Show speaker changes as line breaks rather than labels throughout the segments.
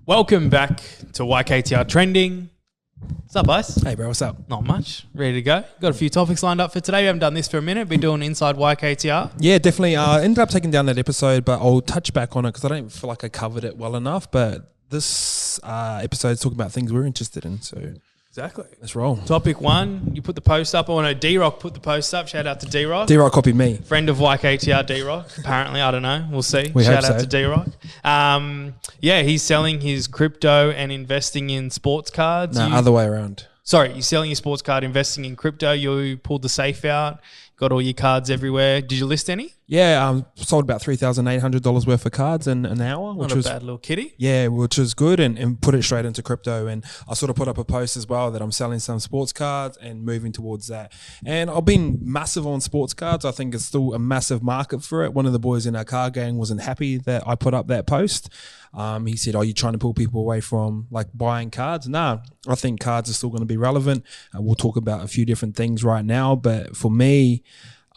Welcome back to YKTR Trending. What's up, Ice?
Hey, bro, what's up?
Not much. Ready to go? Got a few topics lined up for today. We haven't done this for a minute. Been doing Inside YKTR.
Yeah, definitely. I ended up taking down that episode, but I'll touch back on it because I don't feel like I covered it well enough. But this episode is talking about things we're interested in. So
Exactly.
let's roll.
Topic one, you put the post up. I know D-Rock put the post up. Shout out to D-Rock.
D-Rock copied me.
Friend of YKTR, D-Rock. Apparently, I don't know. We'll see.
We
Shout
hope
out
so.
to D-Rock. Yeah, he's selling his crypto and investing in sports cards.
No, other way around.
Sorry, you're selling your sports card, investing in crypto. You pulled the safe out, got all your cards everywhere. Did you list any?
Yeah, sold about $3,800 worth of cards in an hour, which
Not a
was
bad little kitty.
Yeah, which is good, and put it straight into crypto. And I sort of put up a post as well that I'm selling some sports cards and moving towards that. And I've been massive on sports cards. I think it's still a massive market for it. One of the boys in our car gang wasn't happy that I put up that post. He said, "Are you trying to pull people away from like buying cards?" Nah, I think cards are still going to be relevant. We'll talk about a few different things right now, but for me,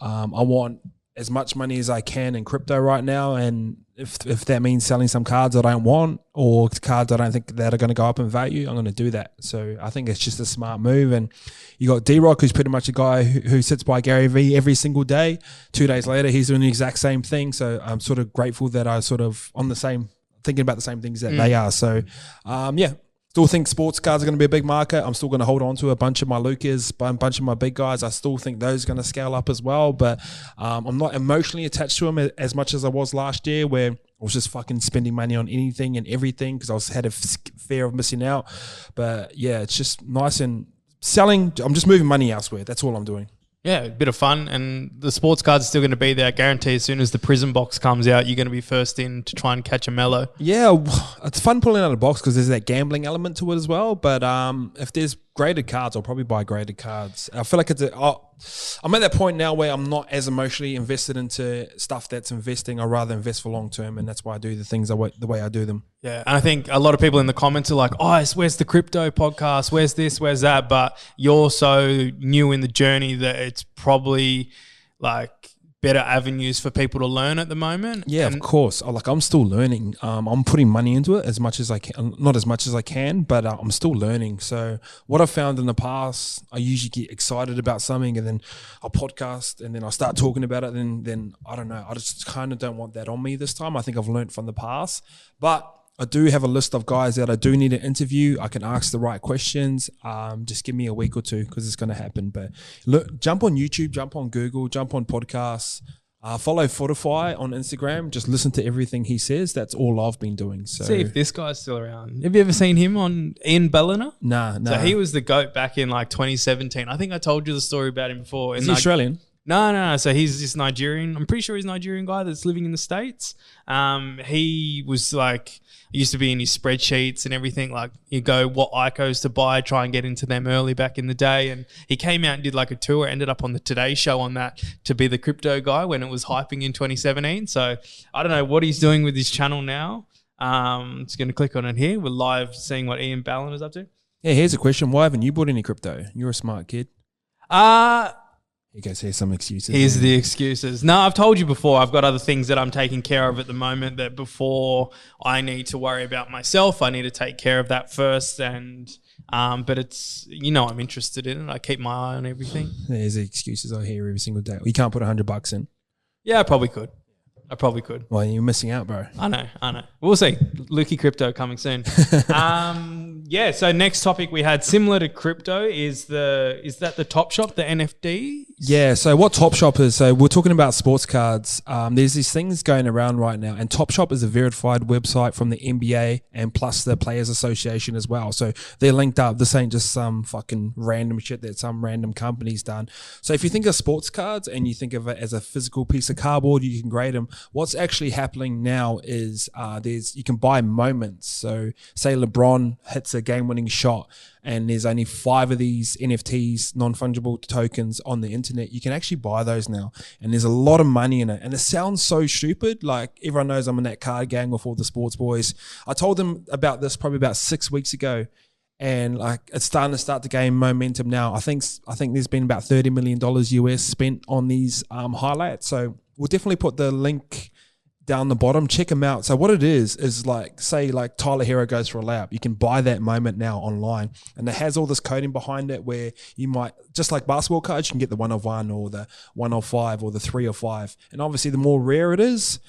I want as much money as I can in crypto right now, and if that means selling some cards I don't want or cards I don't think that are going to go up in value, I'm going to do that. So I think it's just a smart move. And you got D-Rock, who's pretty much a guy who sits by Gary Vee every single day. 2 days later, he's doing the exact same thing. So I'm sort of grateful that I sort of thinking about the same things that they are. So yeah. Still think sports cards are going to be a big market. I'm still going to hold on to a bunch of my Lucas, a bunch of my big guys. I still think those are going to scale up as well. But I'm not emotionally attached to them as much as I was last year, where I was just fucking spending money on anything and everything because I had a fear of missing out. But yeah, it's just nice and selling. I'm just moving money elsewhere. That's all I'm doing.
Yeah, a bit of fun, and the sports cards are still going to be there. I guarantee as soon as the prison box comes out, you're going to be first in to try and catch a mellow. Yeah,
it's fun pulling out a box because there's that gambling element to it as well. But if there's graded cards, I'll probably buy graded cards. I feel like I'm at that point now where I'm not as emotionally invested into stuff that's investing. I'd rather invest for long term, and that's why I do the things the way I do them.
Yeah, and I think a lot of people in the comments are like, "Oh, where's the crypto podcast? Where's this? Where's that?" But you're so new in the journey that it's probably like better avenues for people to learn at the moment.
Yeah, of course. I'm still learning. I'm putting money into it as much as I can, not as much as I can, but I'm still learning. So what I've found in the past, I usually get excited about something and then I'll podcast and then I'll start talking about it. And then I don't know. I just kind of don't want that on me this time. I think I've learned from the past, but I do have a list of guys that I do need to interview. I can ask the right questions. Just give me a week or two because it's going to happen. But look, jump on YouTube, jump on Google, jump on podcasts. Follow Fortify on Instagram. Just listen to everything he says. That's all I've been doing. So
see if this guy's still around. Have you ever seen him on Ian Ballina?
Nah.
So he was the GOAT back in like 2017. I think I told you the story about him before.
Is he Australian?
No. So he's this Nigerian. I'm pretty sure he's a Nigerian guy that's living in the States. He was like, used to be in his spreadsheets and everything. Like you go what ICOs to buy, try and get into them early back in the day. And he came out and did like a tour, ended up on the Today Show on that to be the crypto guy when it was hyping in 2017. So I don't know what he's doing with his channel now. Just going to click on it here. We're live seeing what Ian Ballin is up to.
Yeah, here's a question. Why haven't you bought any crypto? You're a smart kid. You guys hear some excuses.
Here's the excuses. No, I've told you before, I've got other things that I'm taking care of at the moment that before I need to worry about myself, I need to take care of that first. And but it's, I'm interested in it. I keep my eye on everything.
There's the excuses I hear every single day. You can't put $100 in.
Yeah, I probably could. Well,
you're missing out, bro.
I know. We'll see. Lukey Crypto coming soon. Yeah, so next topic we had similar to crypto is that the Top Shop, the NFT?
Yeah, so what Top Shop is, so we're talking about sports cards. There's these things going around right now, and Top Shop is a verified website from the NBA and plus the Players Association as well. So they're linked up. This ain't just some fucking random shit that some random company's done. So if you think of sports cards and you think of it as a physical piece of cardboard, you can grade them. What's actually happening now is you can buy moments. So say LeBron hits a game-winning shot and there's only 5 of these NFTs, non-fungible tokens on the internet. You can actually buy those now. And there's a lot of money in it. And it sounds so stupid. Like everyone knows I'm in that card gang with all the sports boys. I told them about this probably about 6 weeks ago. And like it's starting to the game momentum now. I think there's been about $30 million US spent on these highlights. So we'll definitely put the link down the bottom, check them out. So what it is like, say like Tyler Hero goes for a lap. You can buy that moment now online, and it has all this coding behind it where you might, just like basketball cards, you can get the 1 of 1 or the 1 of 5 or the 3 of 5. And obviously the more rare it is,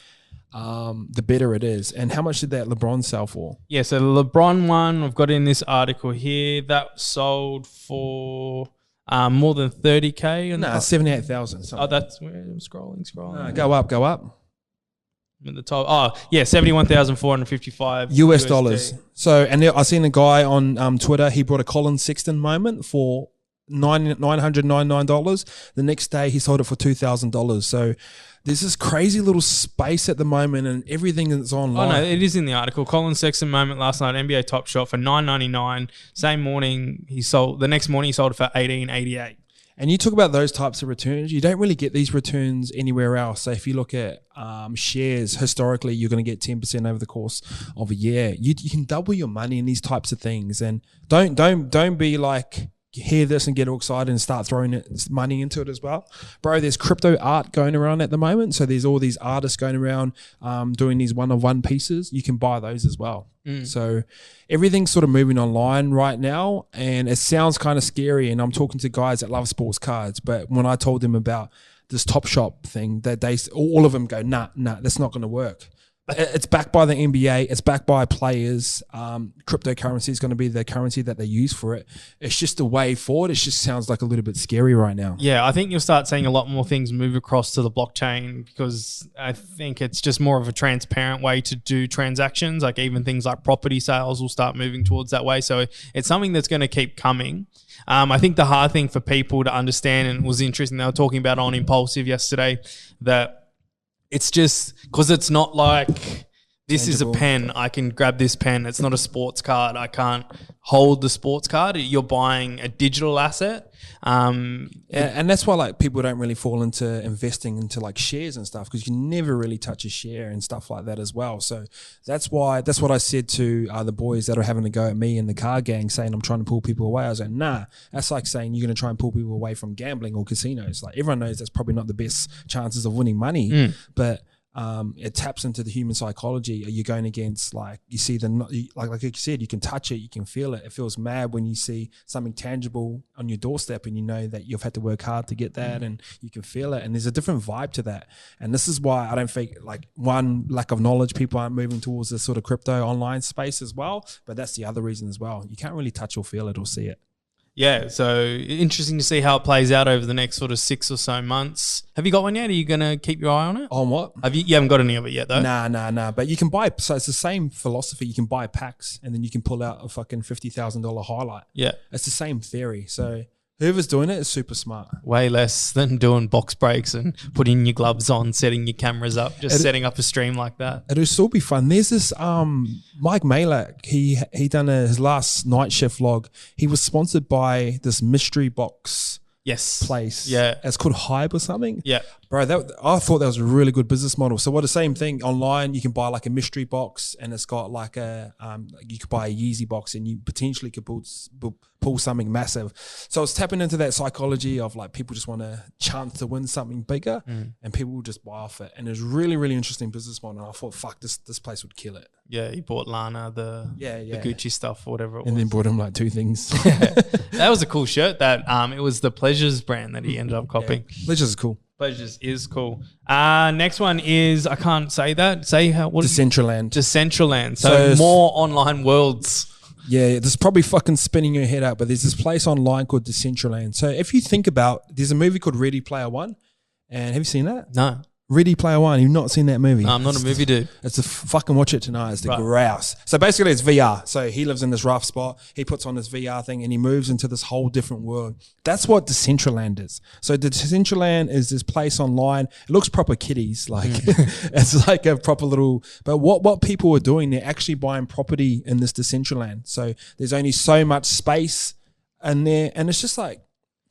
the better it is. And how much did that LeBron sell for?
Yeah, so the LeBron one, I've got in this article here, that sold for more than 30K.
No, 78,000.
Oh, that's where I'm scrolling.
Go up.
At the top. Oh, yeah, 71,455
US dollars. So, and I seen a guy on Twitter, he brought a Colin Sexton moment for $999. The next day he sold it for $2,000. So there's this crazy little space at the moment, and everything that's online.
Oh no, it is in the article. Colin Sexton moment last night, NBA Top Shot for $999. Same morning he sold. The next morning he sold it for $1888.
And you talk about those types of returns. You don't really get these returns anywhere else. So if you look at shares, historically, you're going to get 10% over the course of a year. You can double your money in these types of things. And don't be like, hear this and get all excited and start throwing money into it as well. Bro, there's crypto art going around at the moment. So there's all these artists going around doing these 1 of 1 pieces. You can buy those as well. So everything's sort of moving online right now, and it sounds kind of scary. And I'm talking to guys that love sports cards, but when I told them about this Top Shop thing, that all of them go, nah, that's not going to work. It's backed by the NBA. It's backed by players. Cryptocurrency is going to be the currency that they use for it. It's just a way forward. It just sounds like a little bit scary right now.
Yeah, I think you'll start seeing a lot more things move across to the blockchain, because I think it's just more of a transparent way to do transactions. Like even things like property sales will start moving towards that way. So it's something that's going to keep coming. I think the hard thing for people to understand, and it was interesting, they were talking about on Impulsive yesterday, that it's just because it's not like this is a pen. I can grab this pen. It's not a sports card. I can't hold the sports card. You're buying a digital asset.
And that's why like people don't really fall into investing into like shares and stuff, because you never really touch a share and stuff like that as well. So that's what I said to the boys that are having a go at me in the car gang, saying I'm trying to pull people away. I was like, nah, that's like saying you're going to try and pull people away from gambling or casinos. Like everyone knows that's probably not the best chances of winning money, but it taps into the human psychology. Are you going against, like, you see like you said, you can touch it, you can feel it. It feels mad when you see something tangible on your doorstep and you know that you've had to work hard to get that, and you can feel it. And there's a different vibe to that. And this is why I don't think, like, one, lack of knowledge, people aren't moving towards this sort of crypto online space as well. But that's the other reason as well. You can't really touch or feel it or see it.
Yeah, so interesting to see how it plays out over the next sort of 6 or so months. Have you got one yet? Are you going to keep your eye on it?
On what?
You haven't got any of it yet, though?
Nah. But you can buy, so it's the same philosophy. You can buy packs and then you can pull out a fucking $50,000 highlight. Yeah. It's the same theory. So whoever's doing it is super smart. Way
less than doing box breaks and putting your gloves on, setting your cameras up, setting up a stream like that.
It'll still be fun. There's this Mike Malak. He done his last night shift vlog. He was sponsored by this mystery box place.
Yeah.
It's called Hype or something.
Yeah.
Bro, I thought that was a really good business model. So the same thing online, you can buy like a mystery box, and it's got like you could buy a Yeezy box, and you potentially could pull something massive. So it's tapping into that psychology of like people just want a chance to win something bigger, and people will just buy off it. And it's really, really interesting business model. And I thought, fuck, this place would kill it.
Yeah, he bought Lana the Gucci stuff or whatever it was.
And then bought him like 2 things.
That was a cool shirt. That it was the Pleasures brand that he ended up copying.
Yeah. Pleasures is cool.
Pleasures is cool. Next one is, I can't say that. Say how? What?
Decentraland.
Decentraland. So more online worlds.
Yeah, this is probably fucking spinning your head out, but there's this place online called Decentraland. So if you think about, there's a movie called Ready Player One, and have you seen that?
No.
Ready Player One. You've not seen that movie?
No, I'm not a movie dude.
It's a fucking watch it tonight. It's the grouse. So basically it's VR. So he lives in this rough spot. He puts on this VR thing and he moves into this whole different world. That's what Decentraland is. So Decentraland is this place online. It looks proper kiddies. Like it's like a proper little, but what people are doing, they're actually buying property in this Decentraland. So there's only so much space in there. And it's just like,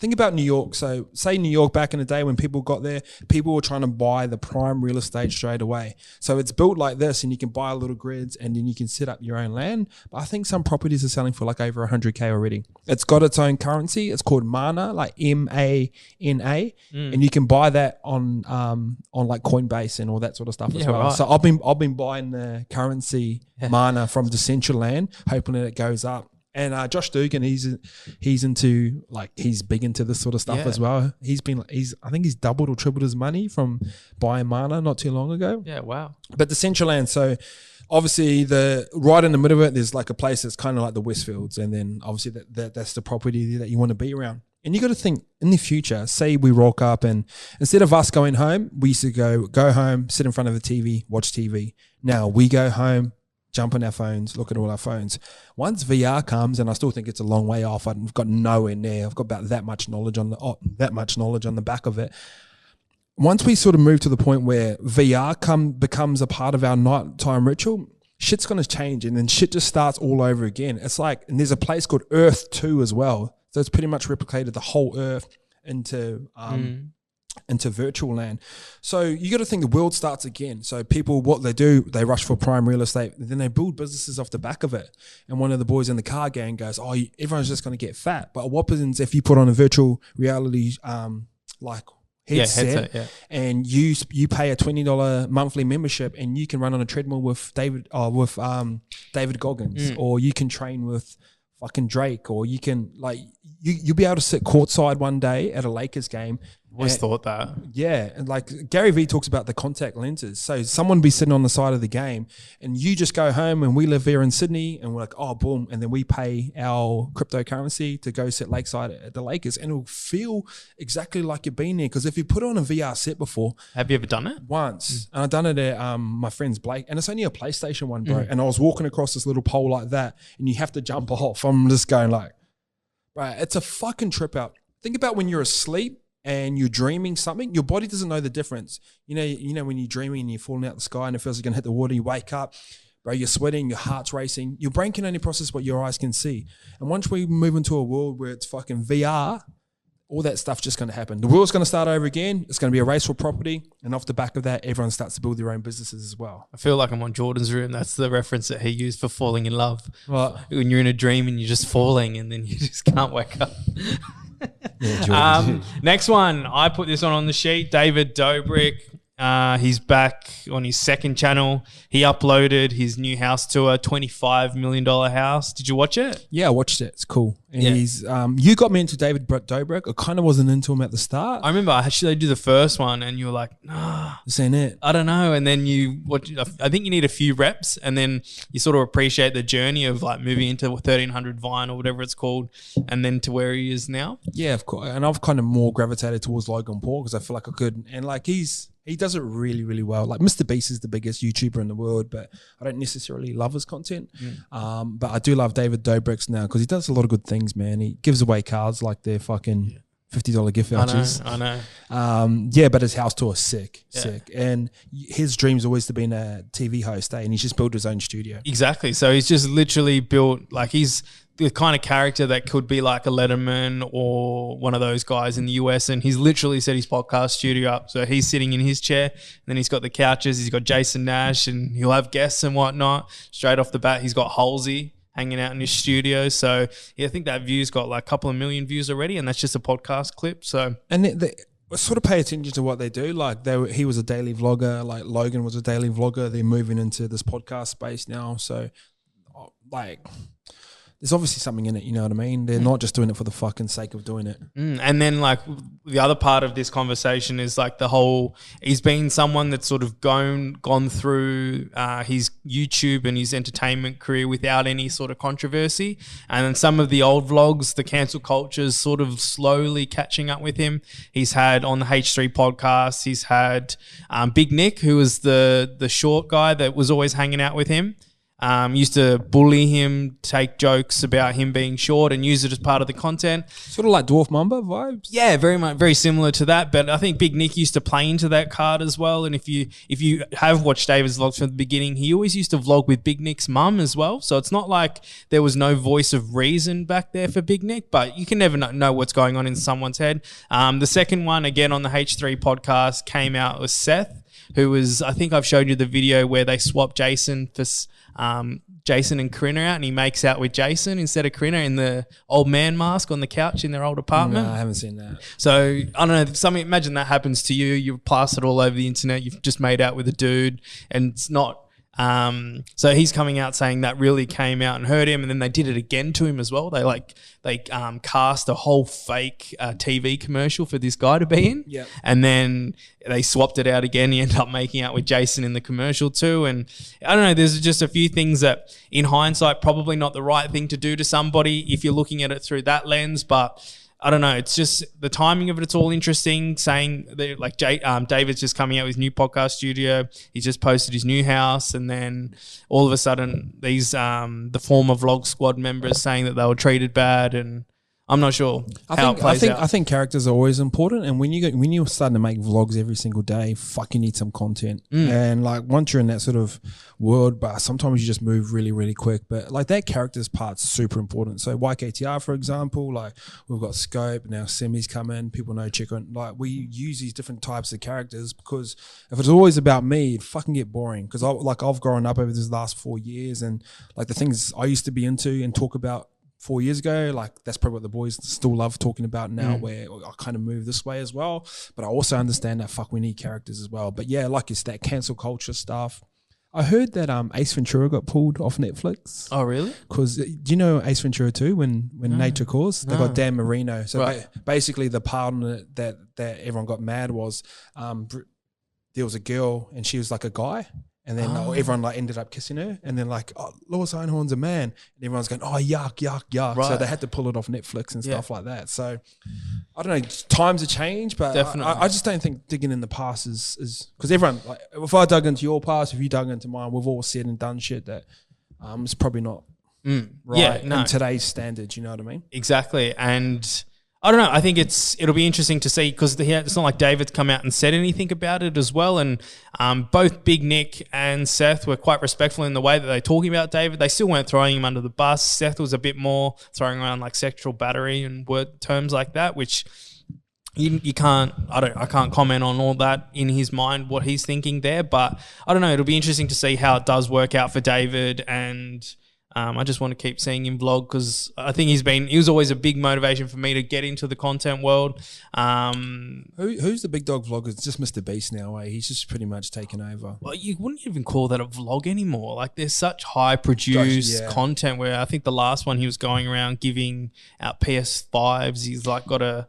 think about New York. So say New York back in the day when people got there, people were trying to buy the prime real estate straight away. So it's built like this and you can buy little grids and then you can set up your own land. But I think some properties are selling for like over 100K already. It's got its own currency. It's called Mana, like MANA. And you can buy that on like Coinbase and all that sort of stuff as well. Right. So I've been buying the currency Mana from Decentraland, hoping that it goes up. And Josh Dugan, he's into like he's big into this sort of stuff as well. I think he's doubled or tripled his money from buying Mana not too long ago.
Yeah, wow.
But Decentraland, so obviously right in the middle of it, there's like a place that's kind of like the Westfields, and then obviously that's the property that you want to be around. And you got to think in the future. Say we rock up, and instead of us going home, we used to go home, sit in front of the TV, watch TV. Now we go home, jump on our phones, look at all our phones. Once VR comes, and I still think it's a long way off. I've got nowhere near. I've got about that much knowledge on the back of it. Once we sort of move to the point where VR becomes a part of our nighttime ritual, shit's going to change, and then shit just starts all over again. It's like, and there's a place called Earth 2 as well. So it's pretty much replicated the whole Earth into virtual land. So you got to think the world starts again. So people, what they do, they rush for prime real estate, and then they build businesses off the back of it. And one of the boys in the car gang goes, "Oh, everyone's just going to get fat." But what happens if you put on a virtual reality like headset, and you pay a $20 monthly membership, and you can run on a treadmill with David Goggins, or you can train with fucking Drake, or you can you'll be able to sit courtside one day at a Lakers game.
Always thought that.
Yeah, and like Gary Vee talks about the contact lenses. So someone be sitting on the side of the game, and you just go home, and we live here in Sydney, and we're like, oh, boom, and then we pay our cryptocurrency to go sit lakeside at the Lakers, and it'll feel exactly like you've been there. Because if you put on a VR set before,
have you ever done it?
Once, and I've done it at my friend's Blake, and it's only a PlayStation one, bro. And I was walking across this little pole like that, and you have to jump off. I'm just going like, right, it's a fucking trip out. Think about when you're asleep and you're dreaming something, your body doesn't know the difference. You know when you're dreaming and you're falling out the sky and it feels like you're going to hit the water, you wake up, bro, you're sweating, your heart's racing. Your brain can only process what your eyes can see. And once we move into a world where it's fucking VR, all that stuff's just going to happen. The world's going to start over again. It's going to be a race for property. And off the back of that, everyone starts to build their own businesses as well.
I feel like I'm on Jordan's Room. That's the reference that he used for falling in love.
What?
When you're in a dream and you're just falling and then you just can't wake up.
Yeah,
next one, I put this on the sheet. David Dobrik, he's back on his second channel. He uploaded his new house tour, $25 million house. Did you watch it?
Yeah, I watched it. It's cool. And he's you got me into David Dobrik. I kind of wasn't into him at the start.
I remember I actually do the first one and you were like, nah,
this ain't it.
I don't know. And then I think you need a few reps, and then you sort of appreciate the journey of like moving into 1300 Vine or whatever it's called, and then to where he is now. Yeah,
of course. And I've kind of more gravitated towards Logan Paul because I feel like I could. And like he does it really, really well. Like Mr. Beast is the biggest YouTuber in the world, but I don't necessarily love his content. But I do love David Dobrik's now because he does a lot of good things, man. He gives away cards like they're fucking $50 gift vouchers.
I know.
But his house tour is sick. And his dream's always to be a TV host, and he's just built his own studio.
Exactly. So he's just literally built, like he's the kind of character that could be like a Letterman or one of those guys in the US, and he's literally set his podcast studio up. So he's sitting in his chair, and then he's got the couches, he's got Jason Nash, and he'll have guests and whatnot. Straight off the bat, he's got Halsey hanging out in his studio. So I think that view's got like a couple of million views already, and that's just a podcast clip. So
and they sort of pay attention to what they do. Like he was a daily vlogger, like Logan was a daily vlogger. They're moving into this podcast space now. So like there's obviously something in it, you know what I mean? They're not just doing it for the fucking sake of doing it.
And then like the other part of this conversation is like he's been someone that's sort of gone through his YouTube and his entertainment career without any sort of controversy. And then some of the old vlogs, the cancel culture is sort of slowly catching up with him. He's had on the H3 podcast, he's had Big Nick, who was the short guy that was always hanging out with him. used to bully him, take jokes about him being short and use it as part of the content.
Sort of like Dwarf Mamba vibes.
Yeah, very similar to that. But I think Big Nick used to play into that card as well. And if you have watched David's vlogs from the beginning, he always used to vlog with Big Nick's mum as well. So it's not like there was no voice of reason back there for Big Nick, but you can never know what's going on in someone's head. The second one, again on the H3 podcast, came out with Seth, who was, I think I've showed you the video where they swapped Jason for Jason and Corinna out, and he makes out with Jason instead of Corinna in the old man mask on the couch in their old apartment.
No, I haven't seen that.
So I don't know. Imagine that happens to you. You've plastered all over the internet. You've just made out with a dude, and it's not. So he's coming out saying that really came out and hurt him, and then they did it again to him as well. They cast a whole fake TV commercial for this guy to be in, and then they swapped it out again. He ended up making out with Jason in the commercial too, and I don't know. There's just a few things that, in hindsight, probably not the right thing to do to somebody if you're looking at it through that lens, but. I don't know. It's just the timing of it. It's all interesting. Saying that, like David's just coming out with his new podcast studio. He's just posted his new house, and then all of a sudden, these the former Vlog Squad members saying that they were treated bad, and I'm not sure how it plays out.
I think characters are always important, and when you're starting to make vlogs every single day, fuck, you need some content. And like once you're in that sort of world, but sometimes you just move really, really quick. But like that characters part's super important. So YKTR, for example, like we've got Scope now, Semi's come in. People know Chicken. Like we use these different types of characters because if it's always about me, it'd fucking get boring. Because I've grown up over this last 4 years, and like the things I used to be into and talk about 4 years ago, like that's probably what the boys still love talking about now, where I kind of move this way as well. But I also understand that we need characters as well. But yeah, like it's that cancel culture stuff. I heard that Ace Ventura got pulled off Netflix.
Oh, really?
Because do you know Ace Ventura 2 when Nature Calls? They got Dan Marino. So basically the part on it that everyone got mad was there was a girl and she was like a guy. And then everyone like ended up kissing her, and then like Lewis Einhorn's a man, and everyone's going, oh yuck, yuck, yuck. Right. So they had to pull it off Netflix and stuff like that. So I don't know, times have changed, but I just don't think digging in the past is because everyone, like if I dug into your past, if you dug into mine, we've all said and done shit that is probably not right in today's standards. You know what I mean?
Exactly, and. I don't know. I think it'll be interesting to see because it's not like David's come out and said anything about it as well. And both Big Nick and Seth were quite respectful in the way that they're talking about David. They still weren't throwing him under the bus. Seth was a bit more throwing around like sexual battery and word terms like that, which you can't. I can't comment on all that in his mind what he's thinking there. But I don't know. It'll be interesting to see how it does work out for David and. I just want to keep seeing him vlog because I think he was always a big motivation for me to get into the content world.
Who's the big dog vlogger? It's just Mr. Beast now, eh? He's just pretty much taken over.
Well, you wouldn't even call that a vlog anymore. Like there's such high produced content where I think the last one he was going around giving out PS5s. He's like got a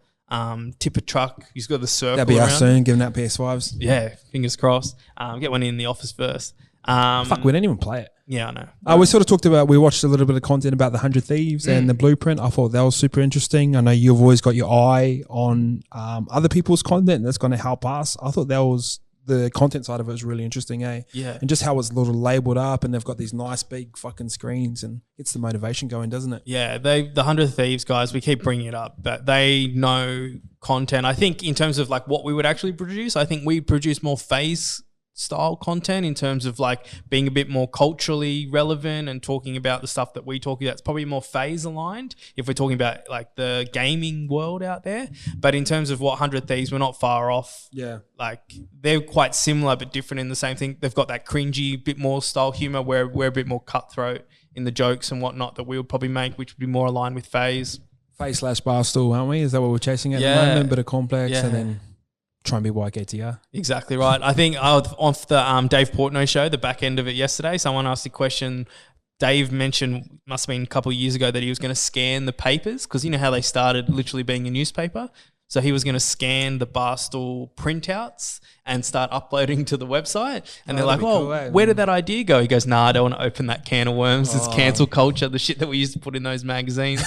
tipper truck. He's got the circle
That'll be
around.
Us soon, giving out PS5s.
Yeah, fingers crossed. Get one in the office first.
Fuck, we didn't even play it.
Yeah, I know.
We sort of talked about, we watched a little bit of content about the 100 Thieves and the blueprint. I thought that was super interesting. I know you've always got your eye on other people's content that's going to help us. I thought that was, the content side of it was really interesting, eh?
Yeah.
And just how it's little labelled up and they've got these nice big fucking screens and gets the motivation going, doesn't it?
Yeah, the 100 Thieves guys, we keep bringing it up, but they know content. I think in terms of like what we would actually produce, I think we produce more phase style content in terms of like being a bit more culturally relevant and talking about the stuff that we talk about. It's probably more phase aligned if we're talking about like the gaming world out there. But in terms of what 100 Thieves, we're not far off.
Yeah.
Like they're quite similar but different in the same thing. They've got that cringy bit more style humor where we're a bit more cutthroat in the jokes and whatnot that we would probably make, which would be more aligned with phase.
Phase/Barstool, aren't we? Is that what we're chasing at the moment? Bit of complex and then try and be YKTR.
Exactly right. I think off the Dave Portnoy show, the back end of it yesterday, someone asked a question. Dave mentioned, must have been a couple of years ago, that he was going to scan the papers because you know how they started literally being a newspaper. So he was going to scan the Barstool printouts and start uploading to the website. And they're like, cool, where did that idea go? He goes, nah, I don't want to open that can of worms. It's cancel culture, the shit that we used to put in those magazines.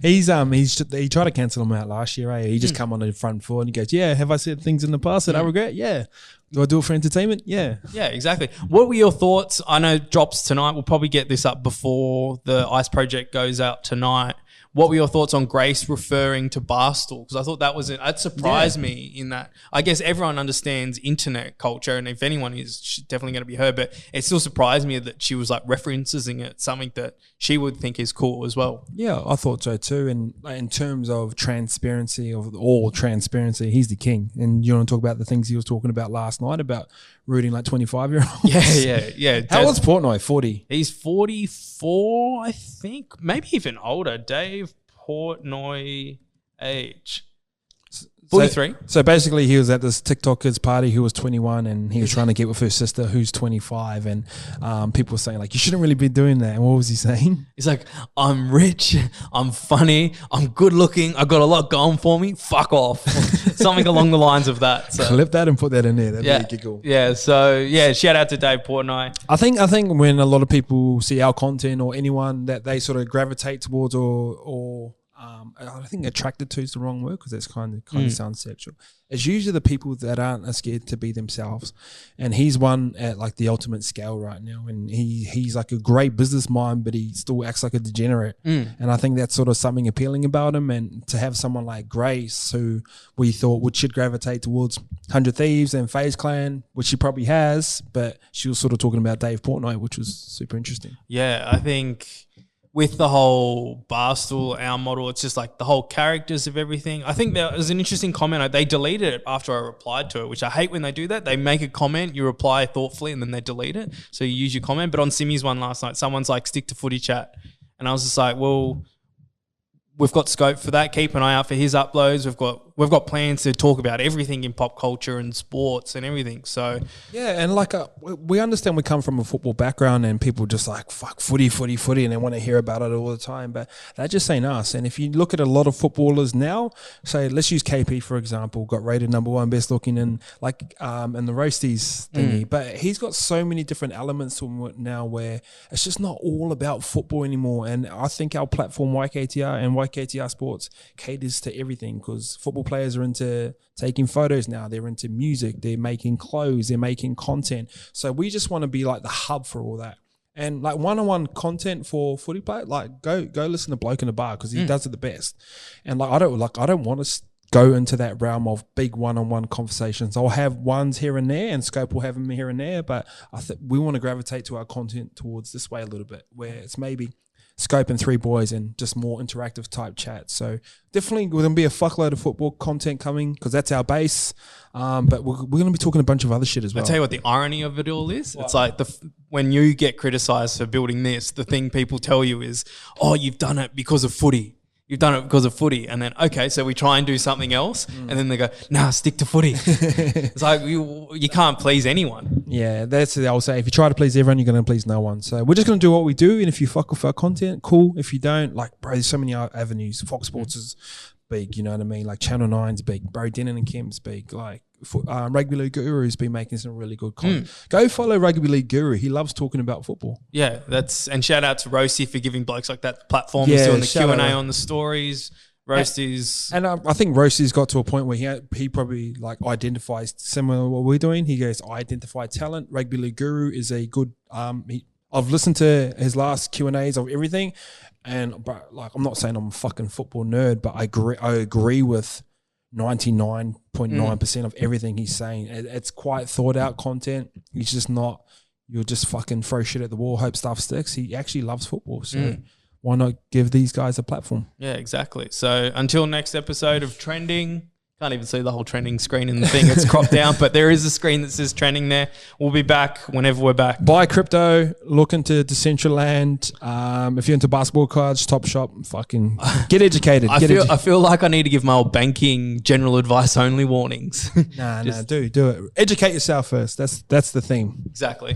He tried to cancel him out last year, eh? He just come on the front foot and he goes, yeah, have I said things in the past that I regret? Yeah. Do I do it for entertainment? Yeah.
Yeah, exactly. What were your thoughts? I know it drops tonight. We'll probably get this up before the Ice Project goes out tonight. What were your thoughts on Grace referring to Barstool? Because I thought that surprised me in that. I guess everyone understands internet culture, and if anyone is, she's definitely going to be her. But it still surprised me that she was like referencing it, something that she would think is cool as well.
Yeah, I thought so too. And in terms of transparency, of all transparency, he's the king. And you want to talk about the things he was talking about last night about rooting like 25-year-olds?
Yeah.
How old's Portnoy? 40?
He's 44, I think. Maybe even older. Dave Portnoy age. 43.
So basically he was at this TikToker's party who was 21 and he was trying to get with her sister who's 25 and people were saying like, you shouldn't really be doing that. And what was he saying?
He's like, I'm rich, I'm funny, I'm good looking, I got a lot going for me, fuck off. Something along the lines of that. So.
Clip that and put that in there. That'd be a giggle.
Yeah, so yeah, shout out to Dave Portnoy.
I think when a lot of people see our content or anyone that they sort of gravitate towards or I think attracted to is the wrong word because that's kind of sounds sexual. It's usually the people that aren't scared to be themselves, and he's one at like the ultimate scale right now. And he's like a great business mind, but he still acts like a degenerate. And I think that's sort of something appealing about him. And to have someone like Grace, who we thought should gravitate towards 100 Thieves and FaZe Clan, which she probably has, but she was sort of talking about Dave Portnoy, which was super interesting.
Yeah, I think. With the whole Barstool, our model, it's just like the whole characters of everything. I think there was an interesting comment. They deleted it after I replied to it, which I hate when they do that. They make a comment, you reply thoughtfully, and then they delete it. So you use your comment. But on Simmy's one last night, someone's like, stick to footy chat. And I was just like, well, we've got scope for that. Keep an eye out for his uploads. We've got plans to talk about everything in pop culture and sports and everything. So
yeah, and like we understand we come from a football background and people just like fuck footy, and they want to hear about it all the time. But that just ain't us. And if you look at a lot of footballers now, say let's use KP for example, got rated #1 best looking in like in the roasties thingy. But he's got so many different elements to it now where it's just not all about football anymore. And I think our platform YKTR and YKTR Sports caters to everything because football players are into taking photos now. They're into music. They're making clothes. They're making content. So we just want to be like the hub for all that. And like one-on-one content for footy play, like go listen to Bloke in the Bar because he does it the best. And I don't want to go into that realm of big one-on-one conversations. I'll have ones here and there, and Scope will have them here and there. But I think we want to gravitate to our content towards this way a little bit, where it's maybe Scope and 3 boys and just more interactive type chat. So definitely going to be a fuckload of football content coming because that's our base. But we're going to be talking a bunch of other shit as well.
I'll tell you what the irony of it all is. What? It's like when you get criticised for building this, the thing people tell you is, oh, you've done it because of footy. You've done it because of footy. And then, okay, so we try and do something else. And then they go, nah, stick to footy. It's like you can't please anyone.
Yeah, that's it. I'll say if you try to please everyone, you're going to please no one. So we're just going to do what we do. And if you fuck with our content, cool. If you don't, like, bro, there's so many avenues. Fox Sports is big, you know what I mean? Like Channel 9's big. Bro, Denon and Kim's big. Like Rugby League Guru's been making some really good content. Go follow Rugby League Guru. He loves talking about football.
Yeah, and shout out to Roasty for giving blokes like that platforms, doing the Q&A on the stories. Roasty's
and I think Roasty's got to a point where he probably like identifies similar to what we're doing. He goes, I identify talent. Rugby League Guru is a good. I've listened to his last Q&As of everything, and like I'm not saying I'm a fucking football nerd, but I agree with 99.9% of everything he's saying. It's quite thought out content. He's just not, you'll just fucking throw shit at the wall, hope stuff sticks. He actually loves football. So why not give these guys a platform?
Yeah, exactly. So until next episode of Trending, can't even see the whole trending screen in the thing. It's cropped down, but there is a screen that says trending there. We'll be back whenever we're back.
Buy crypto, look into Decentraland. If you're into basketball cards, Top Shop, fucking get educated.
I feel like I need to give my old banking general advice only warnings.
Nah, do it. Educate yourself first. That's the theme.
Exactly.